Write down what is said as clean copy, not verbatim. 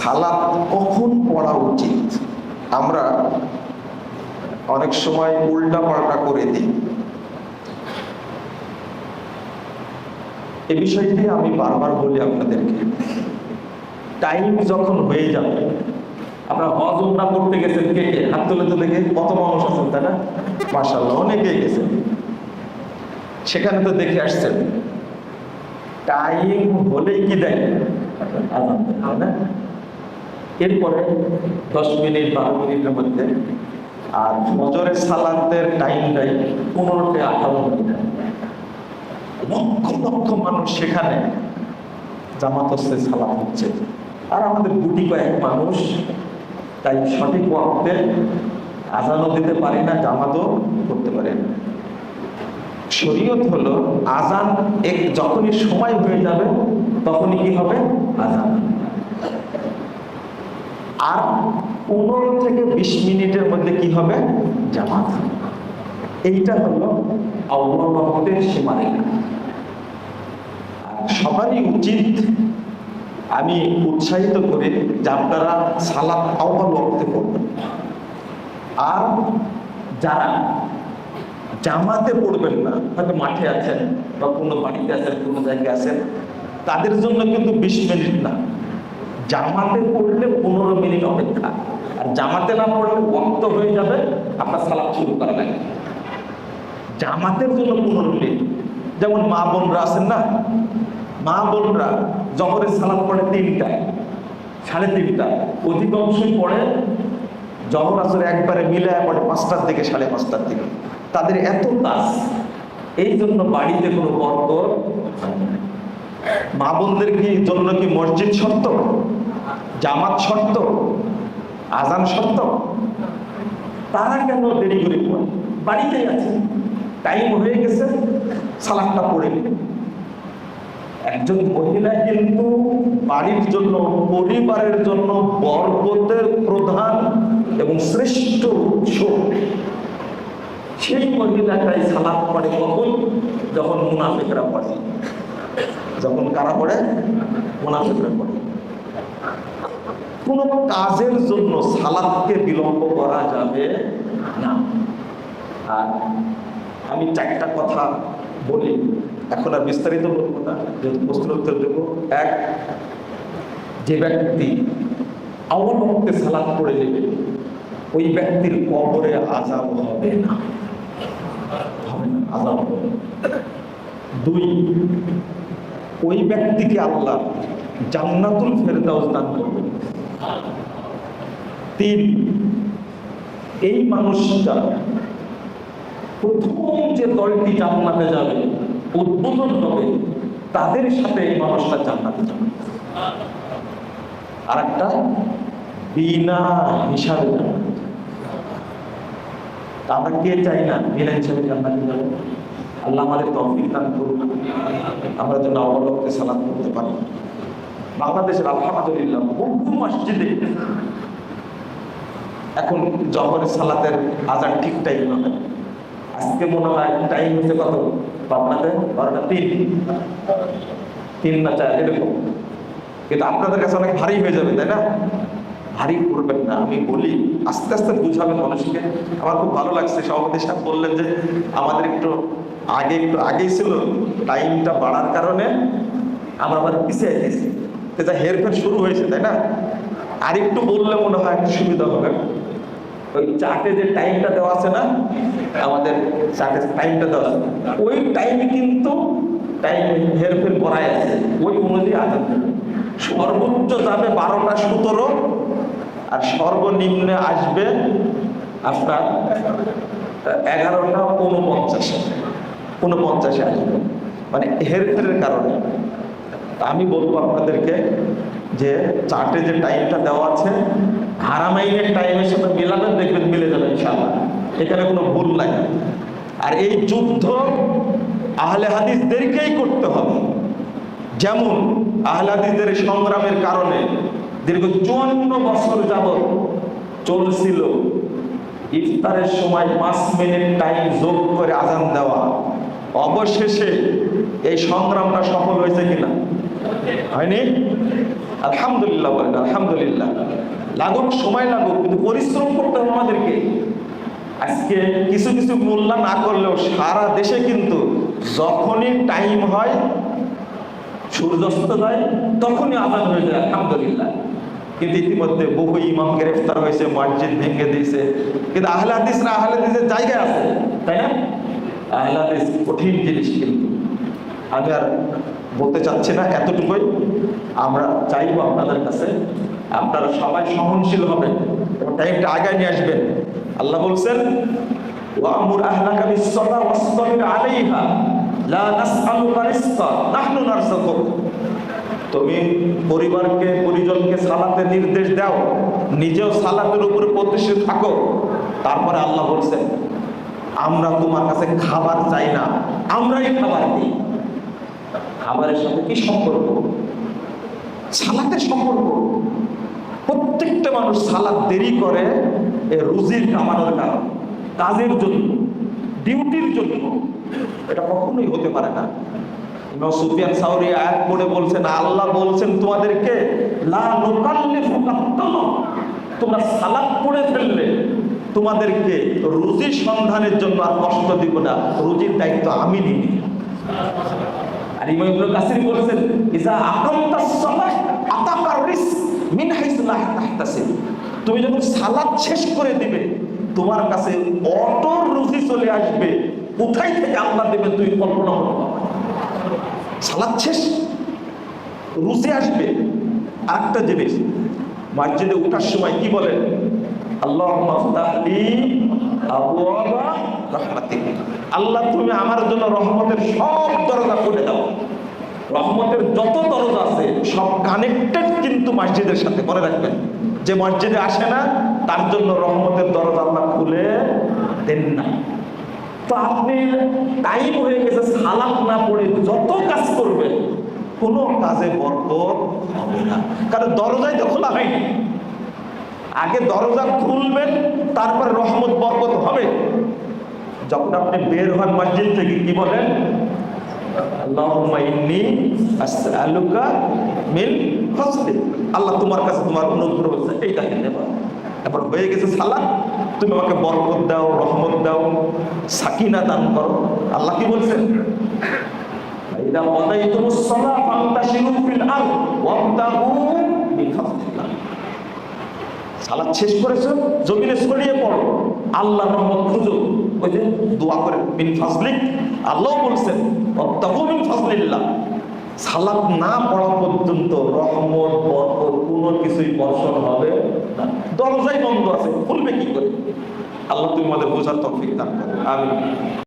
সালাত কখন পড়া উচিত আমরা অনেক সময় উল্টা পাল্টা করে দিই। এই বিষয়টি আমি বারবার বলি আপনাদেরকে, টাইম যখন হয়ে যাবে, আপনারা হজ উমরা করতে গেছেন, কে কে হাত তুলে তো দেখে, কত মানুষ আছেন তাই না? মাশাআল্লাহ, অনেকেই গেছেন, সেখানে তো দেখে আসছেন টাইম হলেই কি দেয় আযান দেয় না, এরপরে 10 মিনিট 12 মিনিটের মধ্যে। আর ফজরের সালাতের টাইম দেয় 15 থেকে 18 মিনিট। লক্ষ লক্ষ মানুষ সেখানে জামাত হচ্ছে, সালাত হচ্ছে, আর আমাদের গুটি কয়েক মানুষ তাই সঠিক ওয়াক্তে আযানও দিতে পারি না, জামাতও করতে পারি না। শরীয়ত হলো আযান যখনই সময় হয়ে যাবে তখনই কি হবে আযান, আর 15 থেকে 20 মিনিটের মধ্যে কি হবে জামাত। এইটা হলো আউয়াল ওয়াক্তের সীমারেখা। সবারই উচিত, আমি উৎসাহিত করি যে আপনারা সালাত আউয়াল ওয়াক্তে পড়বেন। আর যারা জামাতে পড়বেন না, হয়তো মাঠে আছেন বা কোনো বাড়িতে আছেন, কোনো জায়গায় আছেন, তাদের জন্য কিন্তু 20 মিনিট না, জামাতে পড়লে 15 মিনিট অপেক্ষা। আর জামাতে না পড়লে ওয়াক্ত হয়ে যাবে, আপনার সালাত শুরু করা লাগে। জামাতের জন্য 15 মিনিট। যেমন মা বোনরা আছেন না, মা বোনরা জহরের সালাত পড়ে 3টায়, 3:30, অধিকাংশই পড়ে জহর আসর একবারে মিলায় পড়ে 5টার দিকে, 5:30 দিকে। তাদের এত কাজ, এই জন্য বাড়িতে কোনো বরকত। মা বোনদের জন্য কি মসজিদ শর্ত, জামাত শর্ত, আযান শর্ত? তারা কেন দেরি করে পড়ে? বাড়িতেই আছে, টাইম হয়ে গেছে, সালাতটা পড়ে নেবে। একজন মহিলা কিন্তু বাড়ির জন্য, পরিবারের জন্য বরকতের প্রধান এবং শ্রেষ্ঠ উৎস। সেই মহিলাটাই সালাত পড়ে কখন? যখন মুনাফিকরা পড়ে। যখন কারা পড়ে? মুনাফিকরা পড়ে। কোন কাজের জন্য সালাতকে বিলম্ব করা যাবে না। আর আমি 4টা কথা বলি, এখন আর বিস্তারিত বলবো না, যেহেতু প্রশ্নের উত্তর দেব। 1, যে ব্যক্তি আউয়াল ওয়াক্তে সালাত পড়ে যাবে, ওই ব্যক্তির কবরে আযাব হবে না, আযাব হবে না। 2, ওই ব্যক্তিকে আল্লাহ জান্নাতুল ফেরদাউস দান করবেন। 3, এই মানুষটা প্রথম যে দলটি জান্নাতে যাবে, উদ্বোধন হবে, তাদের সাথে এই মানুষটা জান্নাতে যাবে। আর একটা বিনা হিসাবে জান্নাতে। আমরা কে চাই না বিনা হিসাবে জান্নাতে যাবে? আল্লাহ আমাদের তৌফিক দান করুন, আমরা যেন আউয়াল ওয়াক্তে সালাত পড়তে পারি। বাংলাদেশের আলহামদুলিল্লাহ বহু মসজিদে এখন জহরের সালাতের আযান ঠিক টাইম হবে। আজকে মনে হয় টাইম হচ্ছে কত আপনাদের? 3 না 4 এরকম। কিন্তু আপনাদের কাছে অনেক ভারী হয়ে যাবে, তাই না? ভারী করবেন না, আমি বলি আস্তে আস্তে বুঝাবেন মানুষকে। আমার খুব ভালো লাগছে, সভাপতি সাহেব বললেন যে আমাদের একটু আগেই ছিল, টাইমটা বাড়ার কারণে আমরা আবার পিছিয়ে গেছি, যা হেরফের শুরু হয়েছে, তাই না? আর একটু বললে মনে হয় একটু সুবিধা হবে। ওই চার্টে যে টাইমটা দেওয়া আছে না, আমাদের চার্টে টাইমটা দেওয়া আছে, ওই টাইমে কিন্তু টাইম হেরফের করাই আছে, ওই অনুযায়ী আযান দেবে। সর্বোচ্চ যাবে 12টা 17, আর সর্বনিম্নে আসবে আপনার 11টা 49 আসবে, মানে হেরফেরের কারণে। আমি বলবো আপনাদেরকে যে চার্টে যে টাইমটা দেওয়া আছে, হারামাইনের টাইমের সাথে মিলাবেন, দেখবেন মিলে যাবে ইনশাআল্লাহ, এখানে কোনো ভুল নাই। আর এই যুদ্ধ আহলে হাদিসদেরকেই করতে হবে। যেমন আহলে হাদিসদের সংগ্রামের কারণে দীর্ঘ 54 বছর যাবত চলছিল ইফতারের সময় 5 মিনিট টাইম যোগ করে আযান দেওয়া। অবশেষে এই সংগ্রামটা সফল হয়েছে কিনা? হয়নি? আলহামদুলিল্লাহ বলেন, আলহামদুলিল্লাহ। লাগুক, সময় লাগুক, কিন্তু পরিশ্রম করতে হবে আমাদেরকে। আজকে কিছু কিছু মোল্লা না করলেও সারা দেশে কিন্তু যখনই টাইম হয়, সূর্যাস্ত যায়, তখনই আজান হয়ে যায়, আলহামদুলিল্লাহ। কিন্তু ইতিমধ্যে বহু ইমাম গ্রেফতার হয়েছে, মসজিদ ভেঙে দিয়েছে। কিন্তু আহলে হাদিসরা আহলে হাদিসের জায়গায় আছে, তাই না? আহলে হাদিস কঠিন জিনিস। কিন্তু আমি আর বলতে চাচ্ছি না, এতটুকুই আমরা চাইবো আপনাদের কাছে, আপনারা সবাই সহনশীল হবেন এবং টাইমটা আগায় নিয়ে আসবেন। আল্লাহ বলছেন, ওয়া'মুর আহলাকা বিস-সালাতি ওয়াসতাবির আলাইহা লা নাসআলুকা রিজকা নাহনু নারযুকুক। তুমি পরিবারকে, পরিজনকে সালাতের নির্দেশ দাও, নিজেও সালাতের উপরে প্রতিষ্ঠিত থাকো। তারপরে আল্লাহ বলছেন, আমরা তোমার কাছে খাবার চাই না, আমরাই খাবার দিই। খাবারের সাথে কি সম্পর্ক? সালাতের সম্পর্ক। প্রত্যেকটা মানুষ সালাত দেরি করে রুজির কামানোর কারণে, কাজের জন্য, ডিউটির জন্য। এটা কখনোই হতে পারে না। ইমাম সুফিয়ান সাউরি আয়াত পড়ে বলছেন, আল্লাহ বলছেন তোমাদেরকে, লা নুকাল্লিফুকা তাল্লাহ, তোমরা সালাত পড়ে ফেললে তোমাদেরকে রুজির সন্ধানের জন্য আর কষ্ট দিব না, রুজির দায়িত্ব আমি নিই। আর ইমাম ইবনে কাসির বলেছেন, ইজা আকামতাস সালাহ আতাকার রিজক মিন হাইসু লা তাহতাসিব। তুমি যখন সালাত শেষ করে দিবে, তোমার কাছে অটো রুজি চলে আসবে, কোথায় থেকে আল্লাহ দেবে তুই কল্পনা করতে পারবে না। সালাত শেষ, রুজি আসবে। আরেকটা জিনিস, মসজিদে ওঠার সময় কি বলেন? আল্লাহুম্মা ফতাহলি আবওয়াবা রাহমাতিক। আল্লাহ তুমি আমার জন্য রহমতের সব দরজা খুলে দাও। রহমতের যত দরজা আছে সব কানেক্টেড কিন্তু মসজিদের সাথে, মনে রাখবেন। যে মসজিদে আসে না তার জন্য রহমতের দরজা আল্লাহ খুলে দেন না। তো আপনি টাইম হয়ে গেছে, সালাত না পড়ে যত কাজ করবেন কোনো কাজে বরকত হবে না, কারণ দরজাই তো খোলা হয়নি। আগে দরজা খুলবেন, তারপরে রহমত বরকত হবে। যখন আপনি বের হন মসজিদ থেকে, কি বলেন? আল্লাহুম্মা ইন্নী আসআলুকা মিন ফাজলিক। আল্লাহ তোমার কাছে তোমার অনুগ্রহ এইটা নেবা। তারপর হয়ে গেছে সালাত, তুমি আমাকে বরকত দাও, রহমত দাও, সাকিনা দান করো। আল্লাহ কি বলছেন? ইদা কাদাইতুমুস সালাহ ফান্তাশিরু ফিল আরদ ওয়াবতাগু মিন ফাজলিল্লাহ। সালাত শেষ করেছো, জমিনে ছড়িয়ে পড়ো, আল্লাহর রহমত খুঁজো। ওই যে দোয়া করে মিন ফাজলিক, আল্লাহ বলছেন ওয়াবতাগু মিন ফাজলিল্লাহ। সালাত না পড়া পর্যন্ত রহমত, বরকত কোনো কিছুই বর্ষণ হবে না। দরজাই বন্ধ আছে, খুলবে কি করে? আল্লাহ তুমি আমাদের বোঝার তৌফিক দান করো, আমিন।